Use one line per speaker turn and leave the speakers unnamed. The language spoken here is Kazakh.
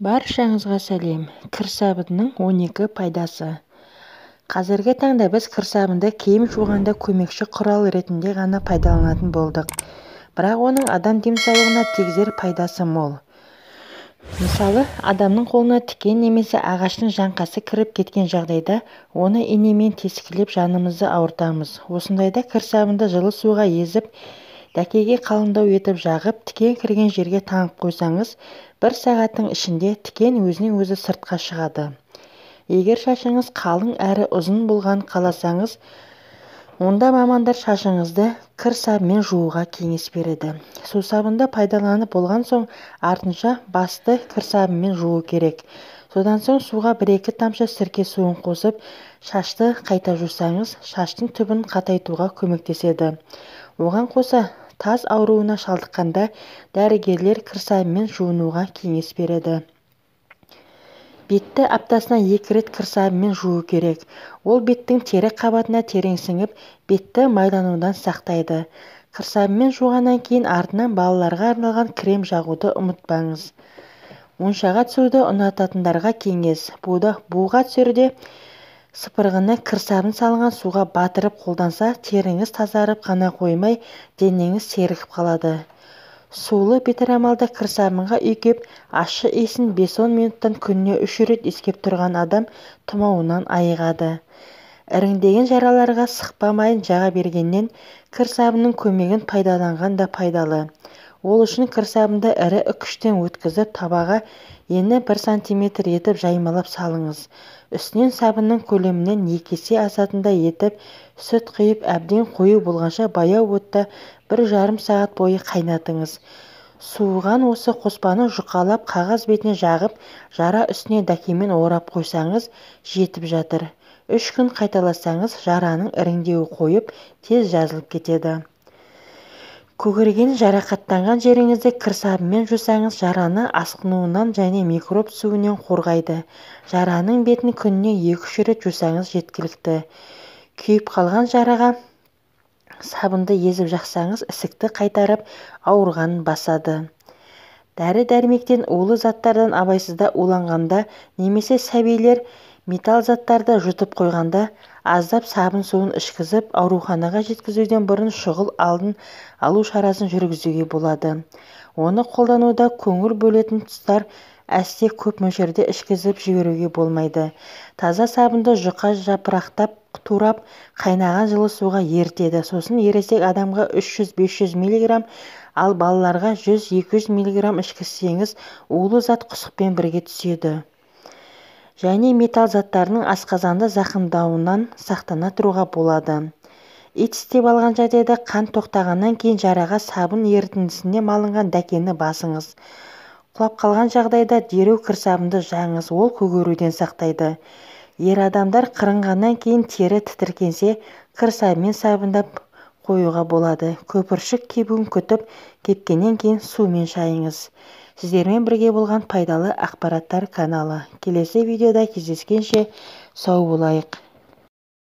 Баршаңызға сәлем. Кір сабынының 12 пайдасы. Қазіргі таңда біз кір сабынды киім жуғанда көмекші құрал ретінде ғана пайдаланатын болдық. Бірақ оның адам денсаулығына тигізер пайдасы мол. Мысалы, адамның қолына тікен немесе ағаштың жаңқасы кіріп кеткен жағдайда, оны инемен тескілеп жанымызды ауыртамыз. Осындайда кір сабынды жылы суға езіп, дәкеге қалыңдау етіп жағып, тікен кірген жерге таңып қойсаңыз, 1 сағаттың ішінде тікен өзінен өзі сыртқа шығады. Егер шашыңыз қалың әрі ұзын болған қаласаңыз, онда мамандар шашыңызды кір сабымен жууға кеңес береді. Сусабынды пайдаланып болған соң, артынша басты кір сабымен жуу керек. Содан соң суға 1-2 тамшы сірке суын қосып, шашты қайта жусаңыз, шаштың түбін қатайтуға көмектеседі. Оған қоса, таз ауруына шалдыққанда дәрігерлер кір сабымен жуынуға кеңес береді. Бетті аптасына 2 рет кір сабымен жуу керек. Ол беттің тері қабатына терең сіңіп, бетті майланудан сақтайды. Кір сабымен жуғаннан кейін артынан балаларға арналған крем жағуды ұмытпаңыз. Моншаға түсуді ұнататындарға кеңес. Буға түсерде сыпырғыны кір сабын салынған суға батырып қолданса, теріңіз тазарып қана қоймай, денеңіз сергіп қалады. Сулы бетрамалды кір сабынға үйкеп, ащы иісін 5-10 минуттан күніне 3 рет иіскеп тұрған адам тұмауынан айығады. Іріңдеген жараларға сықпа майын жаға бергеннен кір сабынның көмегін пайдаланған да пайдалы. Ол үшін кір сабынды ірі үкіштен өткізіп, табаға ені 1 см етіп жаймалап салыңыз. Үстінен сабынның көлемінен 2 есе асатындай етіп, сүт құйып әбден қою болғанша баяу отта 1,5 сағат бойы қайнатыңыз. Суыған осы қоспаны жұқалап қағаз бетіне жағып, жара үстіне дәкемен орап қойсаңыз, жетіп жатыр. 3 күн қайталасаңыз, жараның іріңдеуі қойып, тез жазылып кетеді. Көгерген жарақаттанған жеріңізді кір сабымен жусаңыз, жараны асқынуынан және микроб түсуінен қорғайды. Жараның бетін күніне 2-3 рет жусаңыз жеткілікті. Күйіп қалған жараға сабынды езіп жақсаңыз, ісікті қайтарып, ауырғанын басады. Дәрі-дәрмектен, улы заттардан абайсызда уланғанда, немесе сәбилер металл заттарды жұтып қойғанда, аздап сабын суын ішкізіп, ауруханаға жеткізуден бұрын шұғыл алдын алу шарасын жүргізуге болады. Оны қолдануда көңіл бөлетін тұстар әсте көп мөлшерде ішкізіп жіберуге болмайды. Таза сабынды жұқа жапырақтап, турап, қайнаған жылы суға ертеді. Сосын ересек адамға 300-500 мг, ал балаларға 100-200 мг ішкізсеңіз, улы зат құсықпен бірге түседі. Және металл заттарының асқазанды зақымдауынан сақтана тұруға болады. Ит істеп алған жағдайда қан тоқтағаннан кейін жараға сабын ерітіндісіне малынған дәкені басыңыз. Құлап қалған жағдайда дереу кір сабынды жағыңыз, ол көгеруден сақтайды. Ер адамдар қырынғаннан кейін тері тітіркенсе, кір сабымен сабындап қоюға болады. Көпіршік кебуін күтіп, кепкеннен кейін сумен шайыңыз. Сіздермен бірге болған пайдалы ақпараттар каналы. Келесі видеода кездескенше сау болайық.